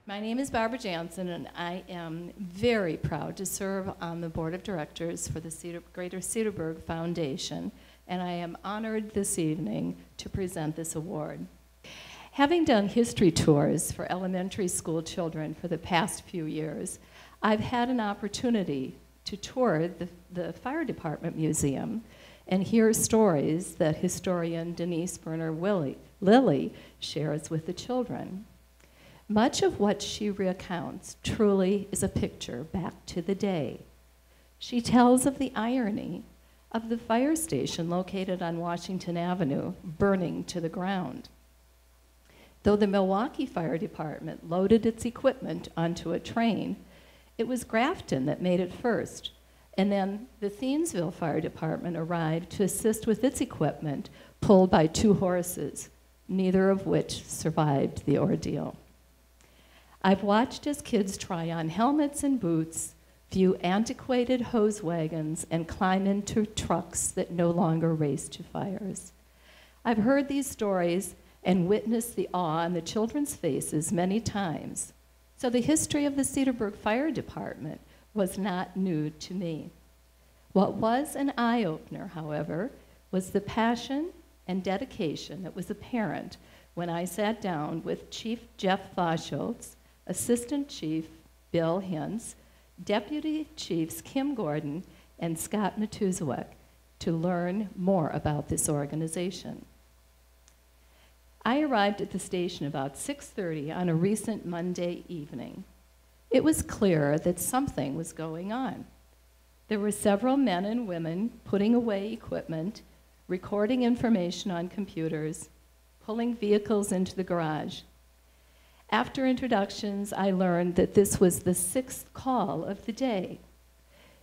My name is Barbara Jansen, and I am very proud to serve on the board of directors for the Greater Cedarburg Foundation, and I am honored this evening to present this award. Having done history tours for elementary school children for the past few years, I've had an opportunity to tour the Fire Department Museum and hear stories that historian Denise Berner-Lilly shares with the children. Much of what she recounts truly is a picture back to the day. She tells of the irony of the fire station located on Washington Avenue burning to the ground. Though the Milwaukee Fire Department loaded its equipment onto a train, it was Grafton that made it first, and then the Thiensville Fire Department arrived to assist with its equipment pulled by 2 horses, neither of which survived the ordeal. I've watched as kids try on helmets and boots, view antiquated hose wagons, and climb into trucks that no longer race to fires. I've heard these stories and witnessed the awe on the children's faces many times. So the history of the Cedarburg Fire Department was not new to me. What was an eye-opener, however, was the passion and dedication that was apparent when I sat down with Chief Jeff Foschultz, Assistant Chief Bill Hintz, Deputy Chiefs Kim Gordon and Scott Matuszewicz to learn more about this organization. I arrived at the station about 6:30 on a recent Monday evening. It was clear that something was going on. There were several men and women putting away equipment, recording information on computers, pulling vehicles into the garage. After introductions, I learned that this was the 6th call of the day.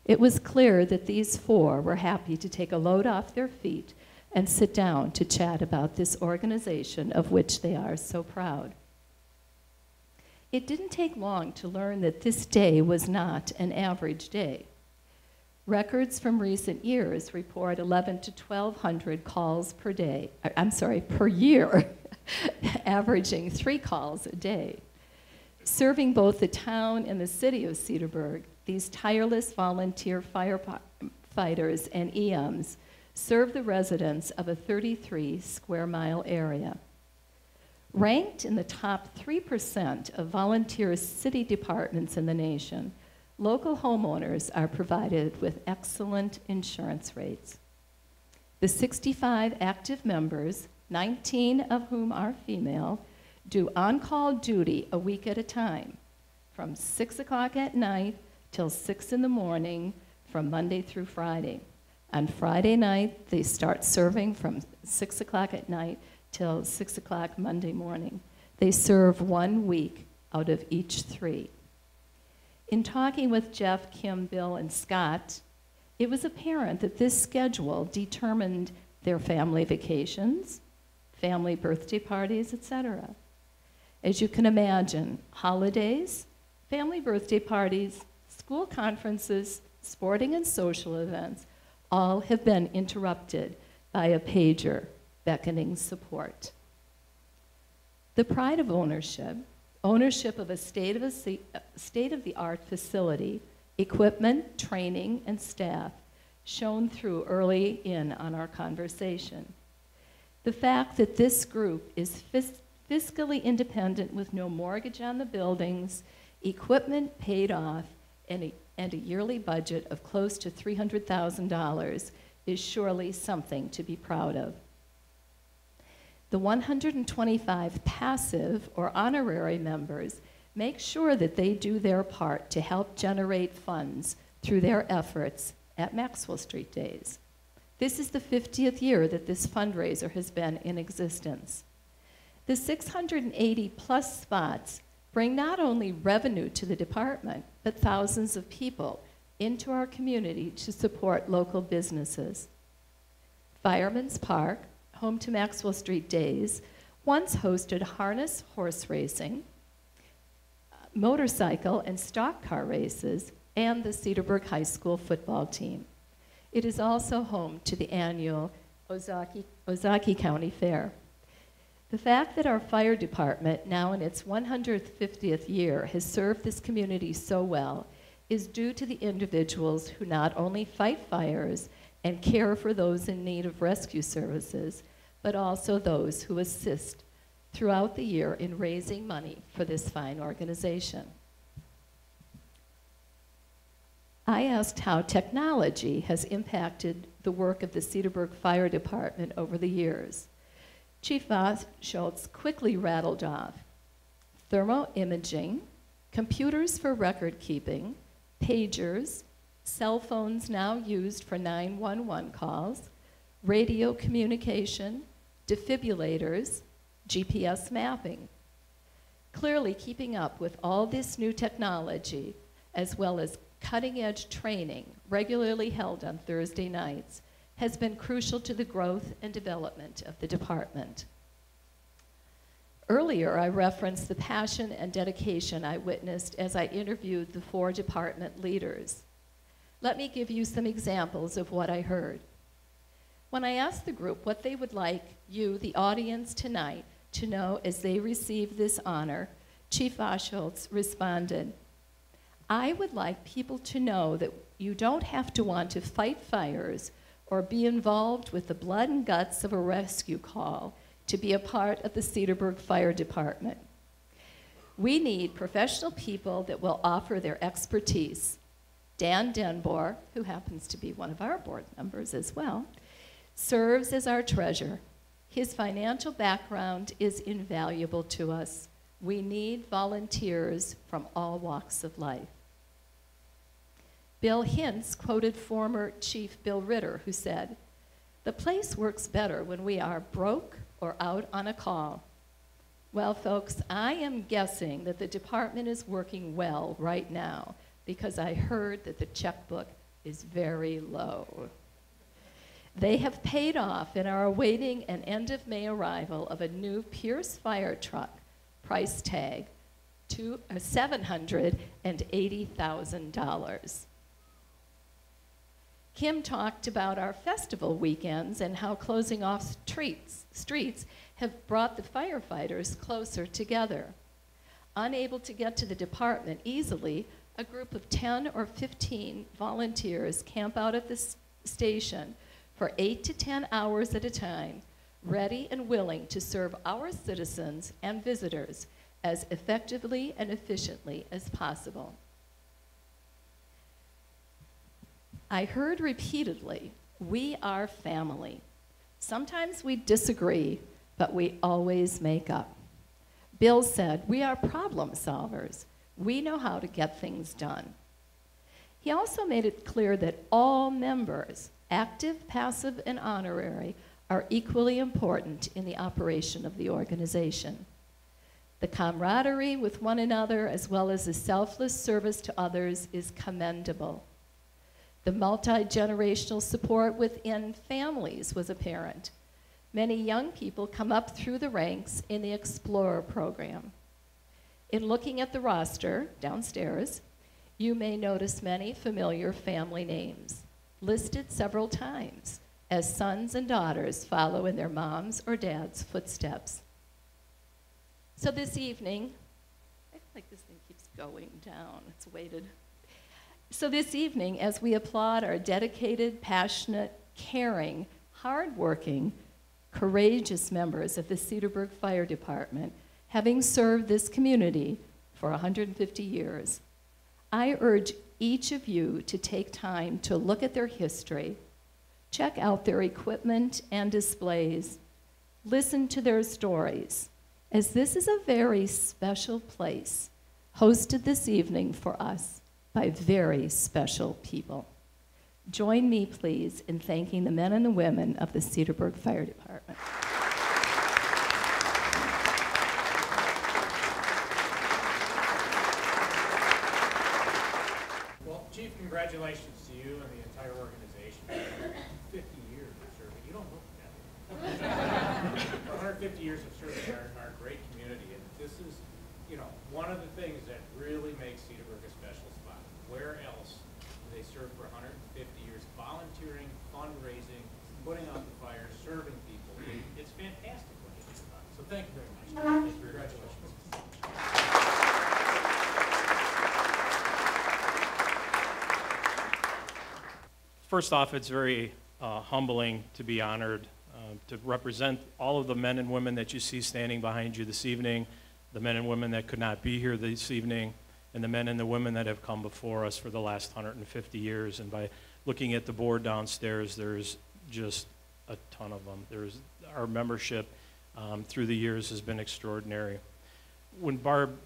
It was clear that these 4 were happy to take a load off their feet and sit down to chat about this organization of which they are so proud. It didn't take long to learn that this day was not an average day. Records from recent years report 1,100 to 1,200 calls per year, averaging 3 calls a day. Serving both the town and the city of Cedarburg, these tireless volunteer firefighters and EMs serve the residents of a 33-square-mile area. Ranked in the top 3% of volunteer city departments in the nation, local homeowners are provided with excellent insurance rates. The 65 active members, 19 of whom are female, do on-call duty a week at a time, from 6 o'clock at night till 6 in the morning, from Monday through Friday. On Friday night, they start serving from 6 o'clock at night till 6 o'clock Monday morning. They serve 1 week out of each 3. In talking with Jeff, Kim, Bill, and Scott, it was apparent that this schedule determined their family vacations, family birthday parties, etc. As you can imagine, holidays, family birthday parties, school conferences, sporting and social events, all have been interrupted by a pager beckoning support. The pride of ownership of a state-of-the-art facility, equipment, training, and staff shone through early in on our conversation. The fact that this group is fiscally independent with no mortgage on the buildings, equipment paid off, and a yearly budget of close to $300,000 is surely something to be proud of. The 125 passive or honorary members make sure that they do their part to help generate funds through their efforts at Maxwell Street Days. This is the 50th year that this fundraiser has been in existence. The 680 plus spots bring not only revenue to the department, but thousands of people into our community to support local businesses. Fireman's Park, home to Maxwell Street Days, once hosted harness horse racing, motorcycle and stock car races, and the Cedarburg High School football team. It is also home to the annual Ozaukee County Fair. The fact that our fire department, now in its 150th year, has served this community so well is due to the individuals who not only fight fires and care for those in need of rescue services, but also those who assist throughout the year in raising money for this fine organization. I asked how technology has impacted the work of the Cedarburg Fire Department over the years. Chief Schultz quickly rattled off thermal imaging, computers for record keeping, pagers, cell phones now used for 911 calls, radio communication, defibrillators, GPS mapping. Clearly, keeping up with all this new technology, as well as cutting-edge training regularly held on Thursday nights, has been crucial to the growth and development of the department. Earlier, I referenced the passion and dedication I witnessed as I interviewed the 4 department leaders. Let me give you some examples of what I heard. When I asked the group what they would like you, the audience tonight, to know as they receive this honor, Chief Schultz responded, "I would like people to know that you don't have to want to fight fires or be involved with the blood and guts of a rescue call to be a part of the Cedarburg Fire Department. We need professional people that will offer their expertise. Dan Denbor, who happens to be one of our board members as well, serves as our treasurer. His financial background is invaluable to us. We need volunteers from all walks of life." Bill Hintz quoted former Chief Bill Ritter, who said, "The place works better when we are broke or out on a call." Well, folks, I am guessing that the department is working well right now because I heard that the checkbook is very low. They have paid off and are awaiting an end-of-May arrival of a new Pierce fire truck, price tag to $780,000. Kim talked about our festival weekends and how closing off streets have brought the firefighters closer together. Unable to get to the department easily, a group of 10 or 15 volunteers camp out at the station for 8 to 10 hours at a time, ready and willing to serve our citizens and visitors as effectively and efficiently as possible. I heard repeatedly, "We are family." Sometimes we disagree, but we always make up. Bill said, "We are problem solvers. We know how to get things done." He also made it clear that all members, active, passive, and honorary, are equally important in the operation of the organization. The camaraderie with one another, as well as the selfless service to others, is commendable. The multi-generational support within families was apparent. Many young people come up through the ranks in the Explorer program. In looking at the roster downstairs, you may notice many familiar family names, listed several times, as sons and daughters follow in their mom's or dad's footsteps. So this evening, I feel like this thing keeps going down, it's weighted. So this evening, as we applaud our dedicated, passionate, caring, hardworking, courageous members of the Cedarburg Fire Department, having served this community for 150 years, I urge each of you to take time to look at their history, check out their equipment and displays, listen to their stories, as this is a very special place, hosted this evening for us by very special people. Join me, please, in thanking the men and the women of the Cedarburg Fire Department. Well, Chief, congratulations to you and the entire organization. 50 years of serving. You don't look that. 150 years of serving our great community, and this is, one of the things that really makes Cedarburg a special spot. Where else do they serve for 150 years, volunteering, fundraising, putting out the fires, serving people? It's fantastic what you do about it. So thank you. First off, it's very humbling to be honored to represent all of the men and women that you see standing behind you this evening, the men and women that could not be here this evening, and the men and the women that have come before us for the last 150 years. And by looking at the board downstairs, there's just a ton of them. Our membership through the years has been extraordinary. When Barb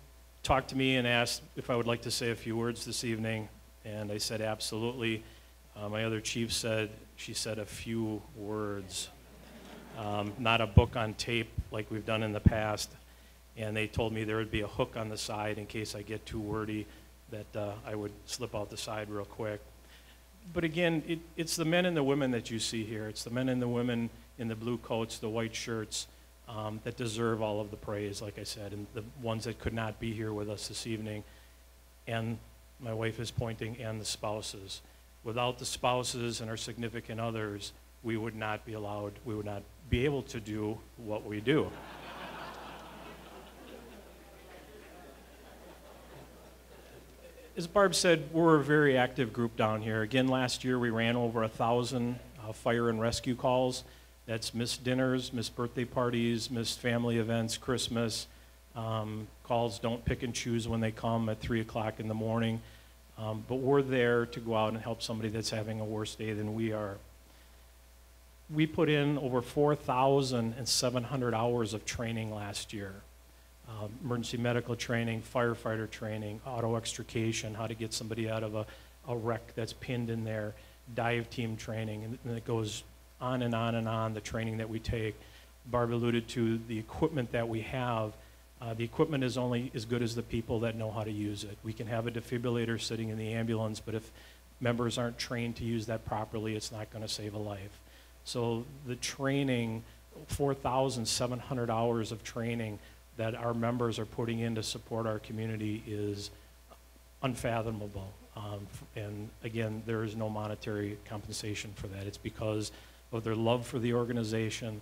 talked to me and asked if I would like to say a few words this evening, and I said absolutely, my other chief said, she said a few words, not a book on tape like we've done in the past. And they told me there would be a hook on the side in case I get too wordy, that I would slip out the side real quick. But again, it's the men and the women that you see here. It's the men and the women in the blue coats, the white shirts, that deserve all of the praise, like I said, and the ones that could not be here with us this evening. And my wife is pointing, and the spouses. Without the spouses and our significant others, we would not be able to do what we do. As Barb said, we're a very active group down here. Again, last year we ran over 1,000 fire and rescue calls. That's missed dinners, missed birthday parties, missed family events, Christmas. Calls don't pick and choose when they come at 3 o'clock in the morning. But we're there to go out and help somebody that's having a worse day than we are. We put in over 4,700 hours of training last year. Emergency medical training, firefighter training, auto extrication, how to get somebody out of a wreck that's pinned in there, dive team training, and it goes on and on and on, the training that we take. Barb alluded to the equipment that we have. The equipment is only as good as the people that know how to use it. We can have a defibrillator sitting in the ambulance, but if members aren't trained to use that properly, it's not going to save a life. So the training, 4,700 hours of training that our members are putting in to support our community is unfathomable. And again, there is no monetary compensation for that. It's because of their love for the organization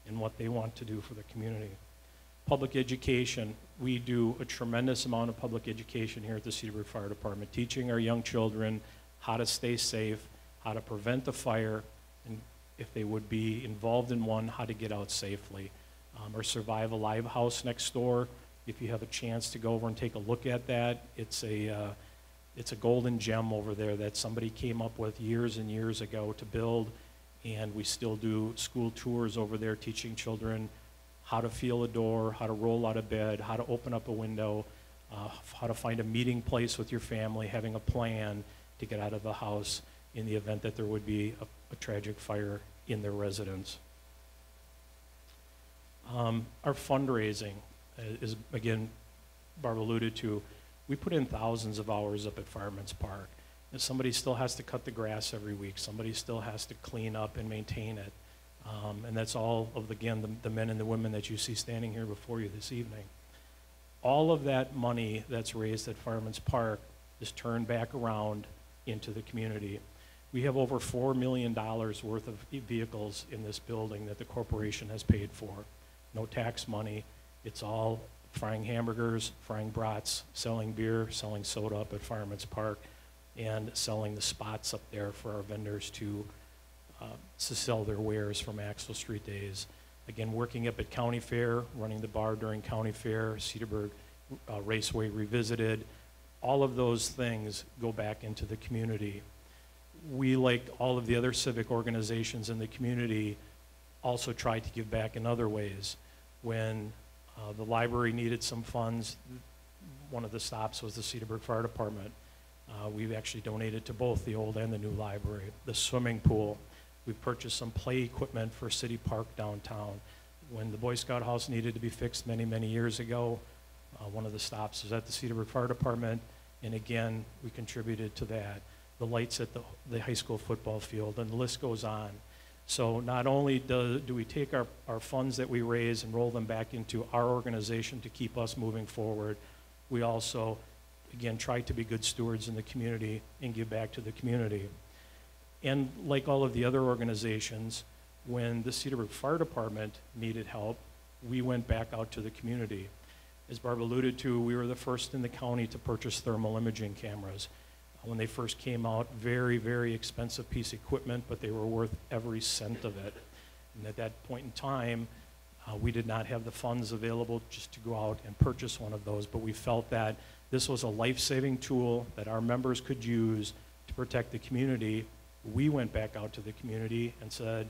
and what they want to do for the community. Public education, we do a tremendous amount of public education here at the Cedarburg Fire Department, teaching our young children how to stay safe, how to prevent a fire, and if they would be involved in one, how to get out safely. Or Survive Alive House next door. If you have a chance to go over and take a look at that, it's a golden gem over there that somebody came up with years and years ago to build, and we still do school tours over there teaching children how to feel a door, how to roll out of bed, how to open up a window, how to find a meeting place with your family, having a plan to get out of the house in the event that there would be a tragic fire in their residence. Our fundraising is, again, Barb alluded to, we put in thousands of hours up at Fireman's Park. And somebody still has to cut the grass every week. Somebody still has to clean up and maintain it. And that's all of, again, the men and the women that you see standing here before you this evening. All of that money that's raised at Fireman's Park is turned back around into the community. We have over $4 million worth of vehicles in this building that the corporation has paid for. No tax money. It's all frying hamburgers, frying brats, selling beer, selling soda up at Fireman's Park, and selling the spots up there for our vendors to sell their wares from Axel Street days. Again, working up at County Fair, running the bar during County Fair, Cedarburg Raceway Revisited. All of those things go back into the community. We, like all of the other civic organizations in the community, also try to give back in other ways. When the library needed some funds, one of the stops was the Cedarburg Fire Department. We've actually donated to both the old and the new library. The swimming pool, we purchased some play equipment for City Park downtown. When the Boy Scout house needed to be fixed many, many years ago, one of the stops was at the Cedarburg Fire Department, and again, we contributed to that. The lights at the high school football field, and the list goes on. So not only do we take our funds that we raise and roll them back into our organization to keep us moving forward, we also, again, try to be good stewards in the community and give back to the community. And like all of the other organizations, when the Cedarburg Fire Department needed help, we went back out to the community. As Barb alluded to, we were the first in the county to purchase thermal imaging cameras. When they first came out, very, very expensive piece of equipment, but they were worth every cent of it. And at that point in time, we did not have the funds available just to go out and purchase one of those, but we felt that this was a life-saving tool that our members could use to protect the community. We went back out to the community and said,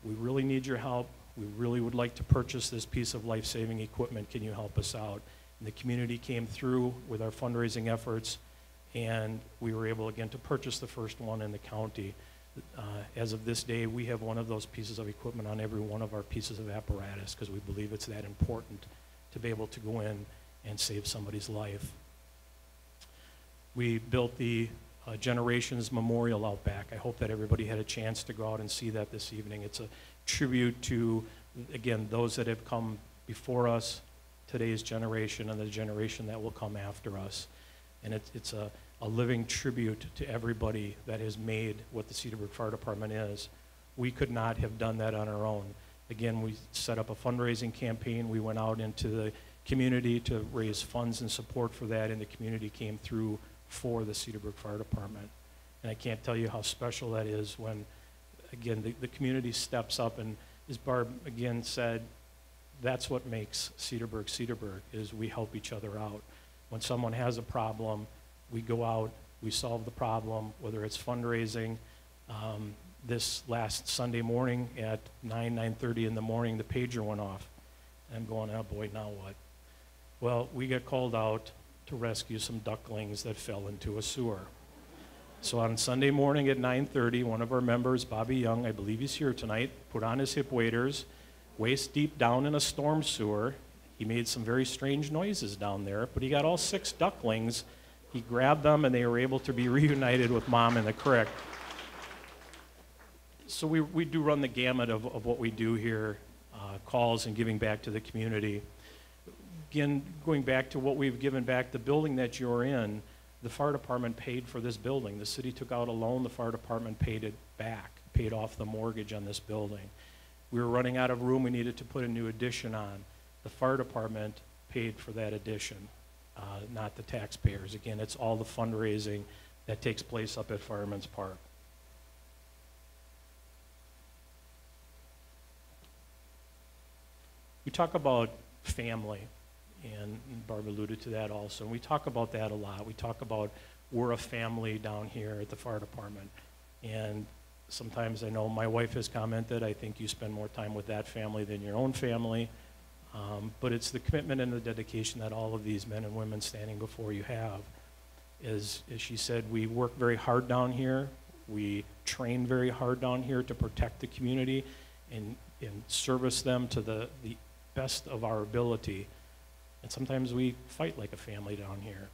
we really need your help. We really would like to purchase this piece of life-saving equipment. Can you help us out? And the community came through with our fundraising efforts, and we were able again to purchase the first one in the county. As of this day, we have one of those pieces of equipment on every one of our pieces of apparatus because we believe it's that important to be able to go in and save somebody's life. We built the Generations Memorial out back. I hope that everybody had a chance to go out and see that this evening. It's a tribute to, again, those that have come before us, today's generation, and the generation that will come after us. And it's a living tribute to everybody that has made what the Cedarburg Fire Department is. We could not have done that on our own. Again, we set up a fundraising campaign. We went out into the community to raise funds and support for that, and the community came through for the Cedarburg Fire Department. And I can't tell you how special that is when, again, the community steps up, and as Barb again said, that's what makes Cedarburg Cedarburg, is we help each other out. When someone has a problem, we go out, we solve the problem, whether it's fundraising. This last Sunday morning at 9:30 in the morning, the pager went off. And I'm going, oh boy, now what? Well, we got called out to rescue some ducklings that fell into a sewer. So on Sunday morning at 9:30, one of our members, Bobby Young, I believe he's here tonight, put on his hip waders, waist deep down in a storm sewer. He made some very strange noises down there, but he got all 6 ducklings. He grabbed them, and they were able to be reunited with Mom in the creek. So we do run the gamut of what we do here, calls and giving back to the community. Again, going back to what we've given back, the building that you're in, the fire department paid for this building. The city took out a loan, the fire department paid it back, paid off the mortgage on this building. We were running out of room, we needed to put a new addition on. The fire department paid for that addition, not the taxpayers. Again, it's all the fundraising that takes place up at Fireman's Park. We talk about family, and Barb alluded to that also, and we talk about that a lot. We talk about we're a family down here at the fire department, and sometimes I know my wife has commented, I think you spend more time with that family than your own family, but it's the commitment and the dedication that all of these men and women standing before you have. As she said, we work very hard down here. We train very hard down here to protect the community and service them to the best of our ability. And sometimes we fight like a family down here,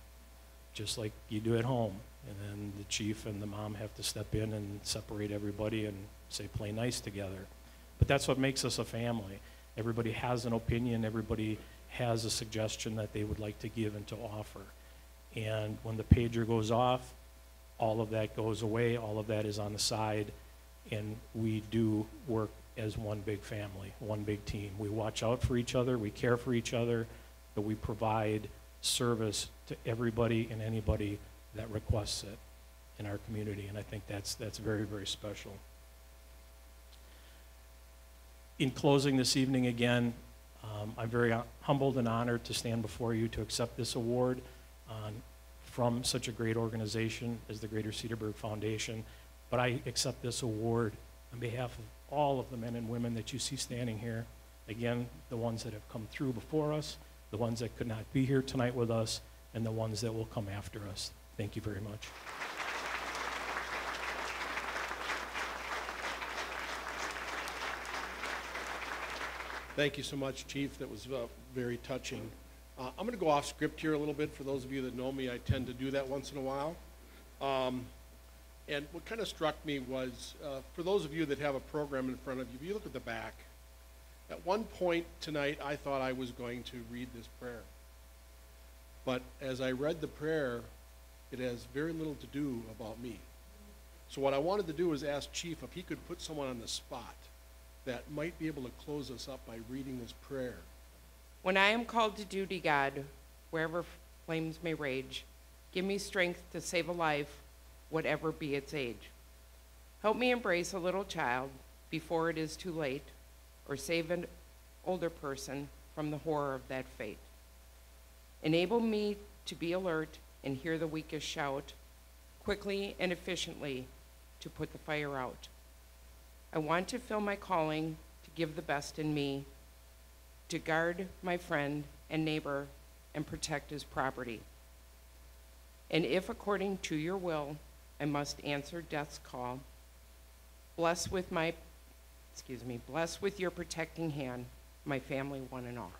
just like you do at home. And then the chief and the mom have to step in and separate everybody and say, play nice together. But that's what makes us a family. Everybody has an opinion, everybody has a suggestion that they would like to give and to offer. And when the pager goes off, all of that goes away, all of that is on the side, and we do work as one big family, one big team. We watch out for each other, we care for each other, but we provide service to everybody and anybody that requests it in our community, and I think that's very, very special. In closing this evening again, I'm very humbled and honored to stand before you to accept this award from such a great organization as the Greater Cedarburg Foundation, but I accept this award on behalf of all of the men and women that you see standing here. Again, the ones that have come through before us, the ones that could not be here tonight with us, and the ones that will come after us. Thank you very much. Thank you so much, Chief. That was very touching. I'm going to go off script here a little bit. For those of you that know me, I tend to do that once in a while. And what kind of struck me was, for those of you that have a program in front of you, if you look at the back, at one point tonight, I thought I was going to read this prayer. But as I read the prayer, it has very little to do about me. So what I wanted to do was ask Chief if he could put someone on the spot that might be able to close us up by reading this prayer. When I am called to duty, God, wherever flames may rage, Give me strength to save a life, whatever be its age. Help me embrace a little child before it is too late, or save an older person from the horror of that fate. Enable me to be alert and hear the weakest shout, quickly and efficiently to put the fire out. I want to fill my calling to give the best in me, to guard my friend and neighbor and protect his property. And if according to your will, I must answer death's call, bless with your protecting hand, my family one and all.